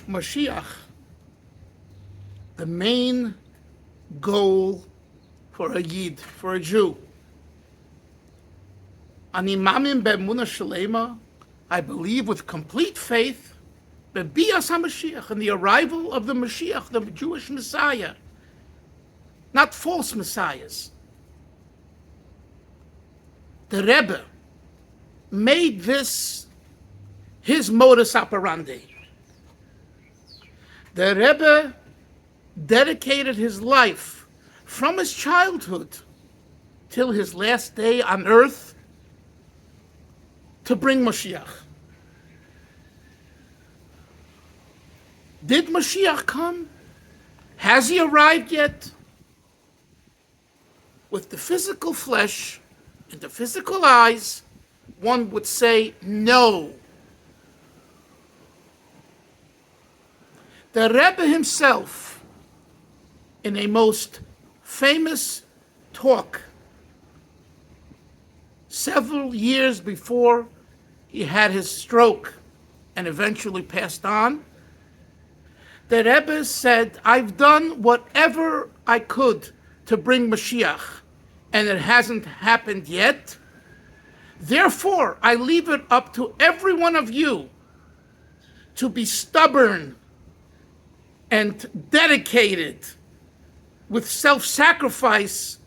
Moshiach, the main goal for a Yid, for a Jew. Ani mamin be'emunah shalema, I believe with complete faith, be'bias HaMashiach, in the arrival of the Mashiach, the Jewish Messiah, not false messiahs. The Rebbe made this his modus operandi. The Rebbe dedicated his life from his childhood till his last day on earth to bring Moshiach. Did Mashiach come? Has he arrived yet? With the physical flesh and the physical eyes, one would say no. The Rebbe himself, in a most famous talk several years before he had his stroke and eventually passed on, the Rebbe said, I've done whatever I could to bring Mashiach, and it hasn't happened yet. Therefore, I leave it up to every one of you to be stubborn and dedicated with self-sacrifice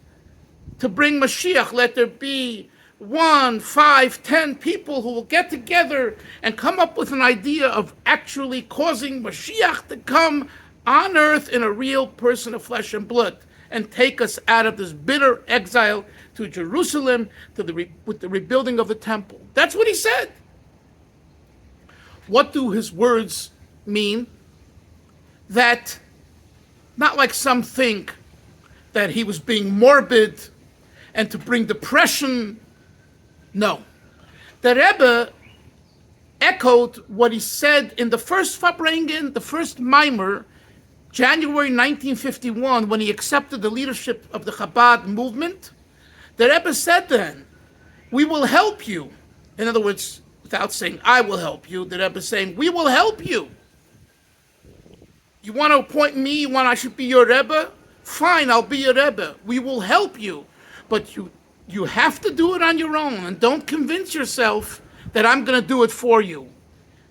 to bring Mashiach. Let there be 1, 5, 10 people who will get together and come up with an idea of actually causing Mashiach to come on earth in a real person of flesh and blood and take us out of this bitter exile to Jerusalem with the rebuilding of the temple. That's what he said. What do his words mean? That, not like some think, that he was being morbid and to bring depression. No. The Rebbe echoed what he said in the first farbrengen, the first mimer, January 1951, when he accepted the leadership of the Chabad movement. The Rebbe said then, we will help you. In other words, without saying, I will help you, the Rebbe is saying, we will help you. You want to appoint me, you want I should be your Rebbe? Fine, I'll be your Rebbe. We will help you. But you have to do it on your own, and don't convince yourself that I'm going to do it for you.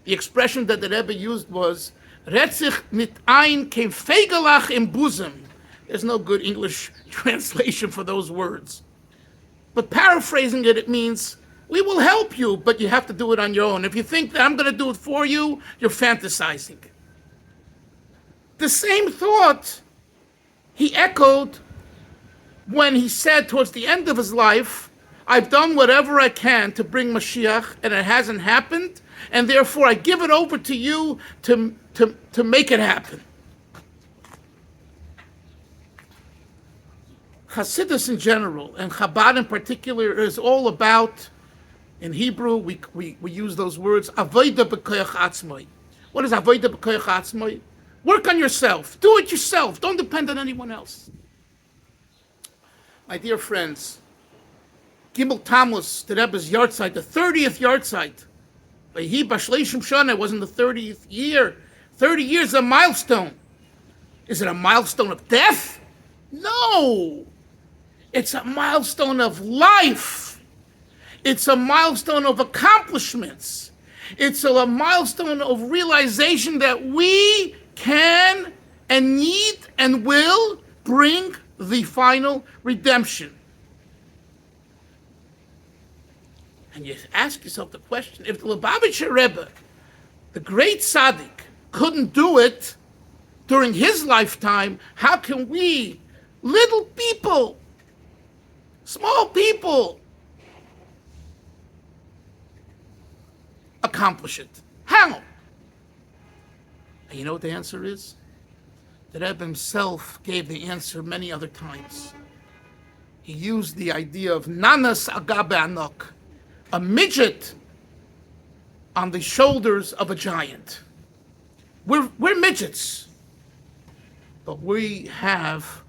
The expression that the Rebbe used was, Retzich mit ein kein Fegelach im Busen. There's no good English translation for those words. But paraphrasing it, it means, we will help you, but you have to do it on your own. If you think that I'm going to do it for you, you're fantasizing. The same thought he echoed when he said towards the end of his life, I've done whatever I can to bring Mashiach, and it hasn't happened, and therefore I give it over to you to make it happen. Chasidism in general, and Chabad in particular, is all about, in Hebrew, we use those words, avoda b'koyach atzmai. What is avoda b'koyach atzmai? Work on yourself. Do it yourself. Don't depend on anyone else. My dear friends, Gimmel Tammuz, the Rebbe's yahrzeit, the 30th yahrzeit. Vayhi b'shleishim shana was in the 30th year. 30 years is a milestone. Is it a milestone of death? No. It's a milestone of life. It's a milestone of accomplishments. It's a milestone of realization that we can and need and will bring the final redemption. And you ask yourself the question, if the Lubavitcher Rebbe, the great tzaddik, couldn't do it during his lifetime, how can we, little people, small people, accomplish it? How? And you know what the answer is? The Rebbe himself gave the answer many other times. He used the idea of nanas agabe anok, a midget on the shoulders of a giant. We're midgets, but we have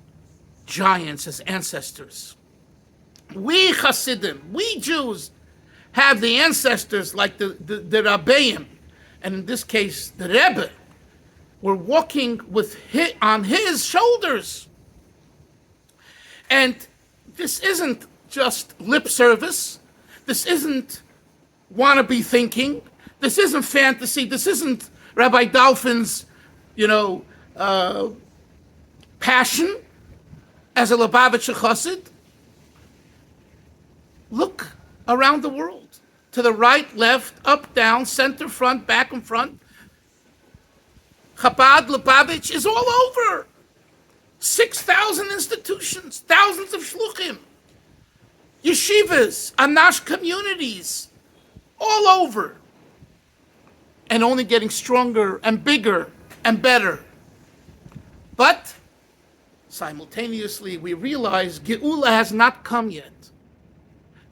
giants as ancestors. We Chassidim, we Jews, have the ancestors like the Rabbeim, and in this case, the Rebbe, We're walking on his shoulders. And this isn't just lip service. This isn't wannabe thinking. This isn't fantasy. This isn't Rabbi Dalfin's, passion as a Lubavitcher Chassid. Look around the world. To the right, left, up, down, center, front, back, and front. Chabad-Lubavitcher is all over. 6,000 institutions, thousands of shluchim, yeshivas, anash communities, all over. And only getting stronger and bigger and better. But simultaneously, we realize Geula has not come yet.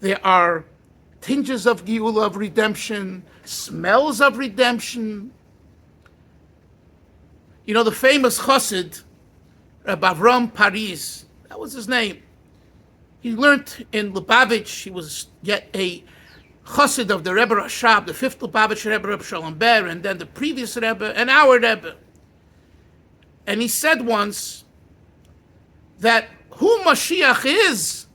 There are tinges of Geula, of redemption, smells of redemption. The famous Chassid, Rabbi Avraham Pariz, that was his name. He learned in Lubavitch. He was yet a Chassid of the Rebbe Rashab, the fifth Lubavitcher Rebbe, Rebbe Shalom Ber, and then the previous Rebbe, and our Rebbe. And he said once that who Mashiach is,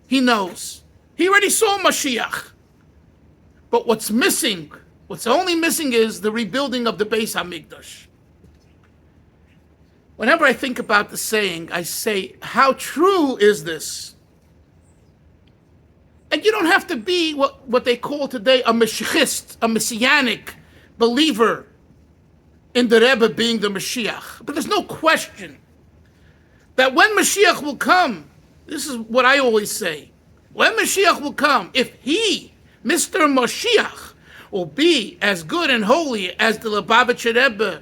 he knows. He already saw Mashiach. But what's only missing is the rebuilding of the Beis HaMikdash. Whenever I think about the saying, I say, how true is this? And you don't have to be what they call today a Mashiachist, a messianic believer in the Rebbe being the Mashiach. But there's no question that when Mashiach will come, this is what I always say, when Mashiach will come, if he, Mr. Moshiach, will be as good and holy as the Lubavitcher Rebbe,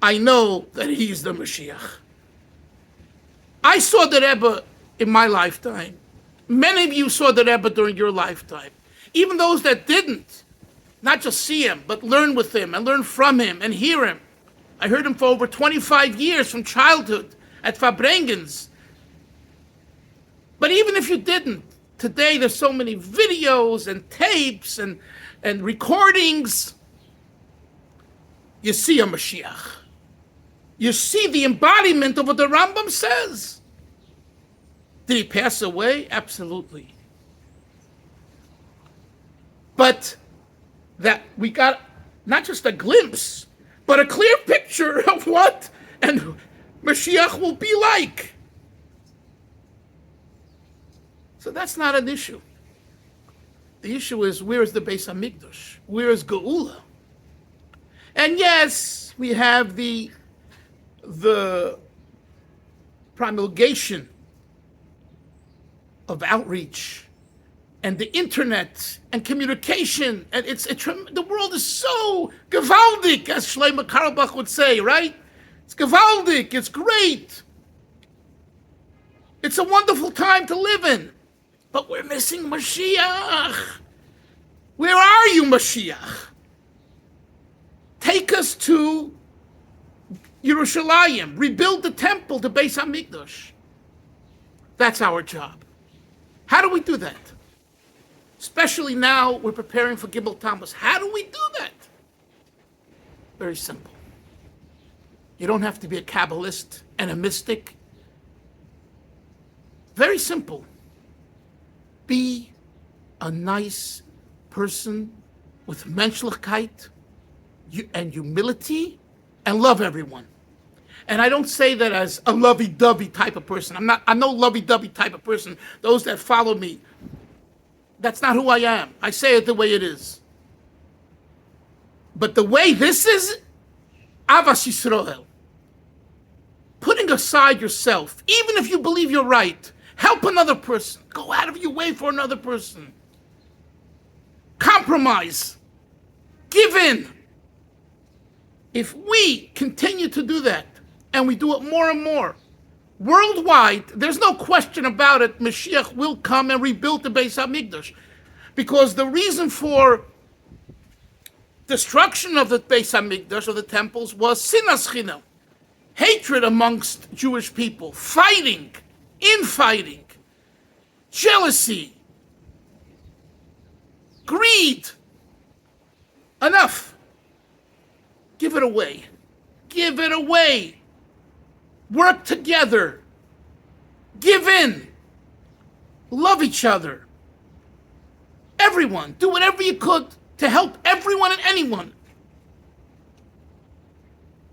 I know that he's the Mashiach. I saw the Rebbe in my lifetime. Many of you saw the Rebbe during your lifetime. Even those that didn't, not just see him, but learn with him and learn from him and hear him. I heard him for over 25 years from childhood at farbrengens. But even if you didn't, today there's so many videos and tapes and recordings. You see a Mashiach. You see the embodiment of what the Rambam says. Did he pass away? Absolutely. But that we got not just a glimpse, but a clear picture of what and Mashiach will be like. So that's not an issue. The issue is, where is the Beis HaMikdash? Where is Geula? And yes, we have the promulgation of outreach and the internet and communication, and the world is so gewaldig, as Shlomo Carlebach would say, right? It's gewaldig, it's great. It's a wonderful time to live in. But we're missing Mashiach. Where are you, Mashiach? Take us to Yerushalayim. Rebuild the temple, the Beis HaMikdash. That's our job. How do we do that? Especially now we're preparing for Gimmel Tammuz. How do we do that? Very simple. You don't have to be a Kabbalist and a mystic. Very simple. Be a nice person with menschlichkeit and humility and love everyone. And I don't say that as a lovey-dovey type of person. I'm no lovey-dovey type of person. Those that follow me, that's not who I am. I say it the way it is. But the way this is, Avas Yisrael. Putting aside yourself, even if you believe you're right, help another person. Go out of your way for another person. Compromise. Give in. If we continue to do that, and we do it more and more, worldwide, there's no question about it, Mashiach will come and rebuild the Beis HaMikdash. Because the reason for destruction of the Beis HaMikdash, of the temples, was sinas chinam, hatred amongst Jewish people, fighting, infighting, jealousy, greed. Enough. Give it away. give it away. Work together. Give in. Love each other. Everyone. Do whatever you could to help everyone and anyone.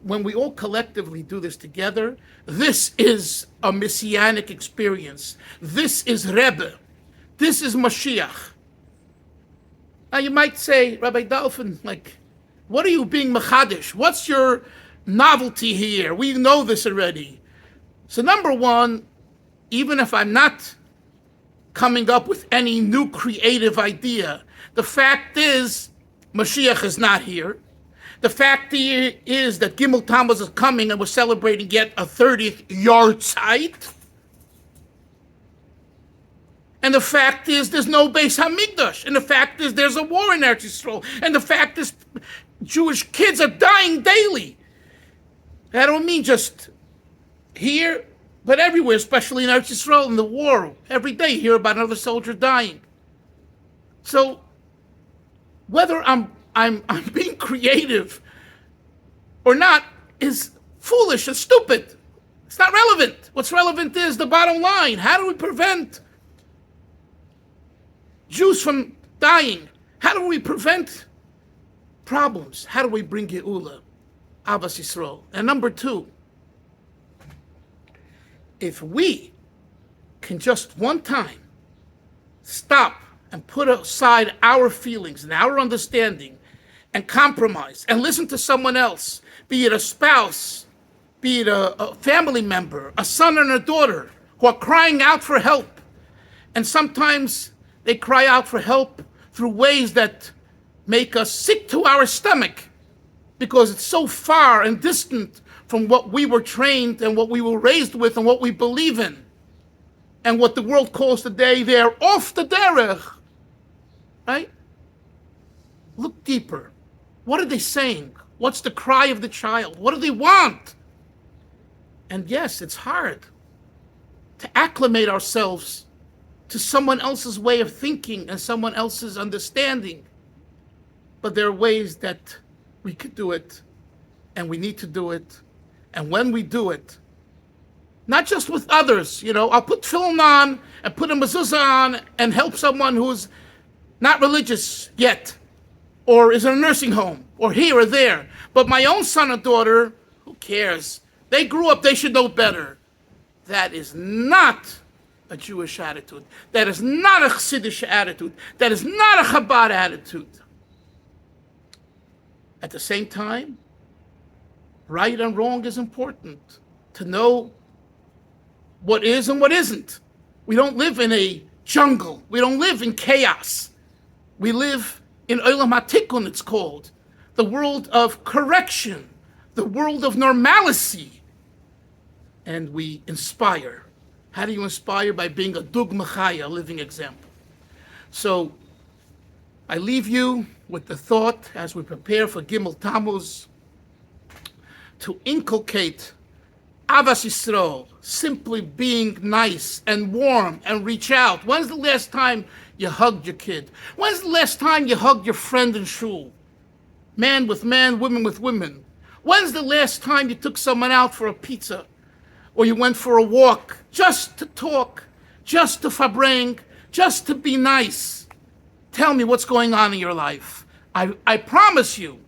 When we all collectively do this together, this is a messianic experience. This is Rebbe. This is Mashiach. Now you might say, Rabbi Dalfin, what are you being mechadish? What's your novelty here? We know this already. So number one, even if I'm not coming up with any new creative idea, the fact is Moshiach is not here. The fact is that Gimmel Tammuz is coming and we're celebrating yet a 30th yahrzeit. And the fact is there's no Beis Hamikdash. And the fact is there's a war in Eretz Yisrael. And the fact is Jewish kids are dying daily. I don't mean just here, but everywhere, especially in Eretz Yisrael, in the war. Every day you hear about another soldier dying. So whether I'm being creative or not is foolish and stupid. It's not relevant. What's relevant is the bottom line. How do we prevent Jews from dying? How do we prevent problems? How do we bring Geula? Avas Yisrael. And number two, if we can just one time stop and put aside our feelings and our understanding and compromise and listen to someone else, be it a spouse, be it a family member, a son and a daughter who are crying out for help. And sometimes they cry out for help through ways that make us sick to our stomach because it's so far and distant from what we were trained and what we were raised with and what we believe in. And what the world calls today, they're off the derech. Right? Look deeper. What are they saying? What's the cry of the child? What do they want? And yes, it's hard to acclimate ourselves to someone else's way of thinking and someone else's understanding. But there are ways that we could do it, and we need to do it. And when we do it, not just with others, I'll put film on and put a mezuzah on and help someone who's not religious yet, or is in a nursing home, or here or there. But my own son or daughter, who cares? They grew up, they should know better. That is not a Jewish attitude. That is not a Chassidish attitude. That is not a Chabad attitude. At the same time, right and wrong is important. To know what is and what isn't. We don't live in a jungle. We don't live in chaos. We live in Olam HaTikun, it's called. The world of correction. The world of normalcy. And we inspire. How do you inspire? By being a dugma chaya, a living example. So I leave you with the thought as we prepare for Gimmel Tammuz to inculcate Avas Yisrael, simply being nice and warm and reach out. When's the last time you hugged your kid? When's the last time you hugged your friend in shul? Man with man, women with women. When's the last time you took someone out for a pizza? Or you went for a walk just to talk, just to farbrengen, just to be nice? Tell me what's going on in your life. I promise you,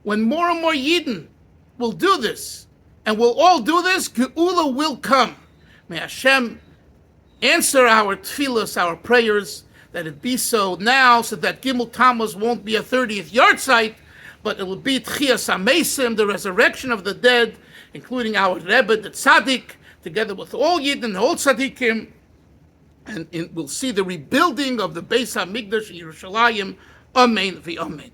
when more and more Yidden will do this, and we'll all do this, Geula will come. May Hashem answer our tefillas, our prayers, that it be so now, so that Gimmel Tammuz won't be a 30th yahrzeit, but it will be Tchias HaMeisim, the resurrection of the dead, including our Rebbe, the Tzaddik, together with all Yidden, all Tzaddikim, and we'll see the rebuilding of the Beis HaMikdash in Yerushalayim. Amen v'amen.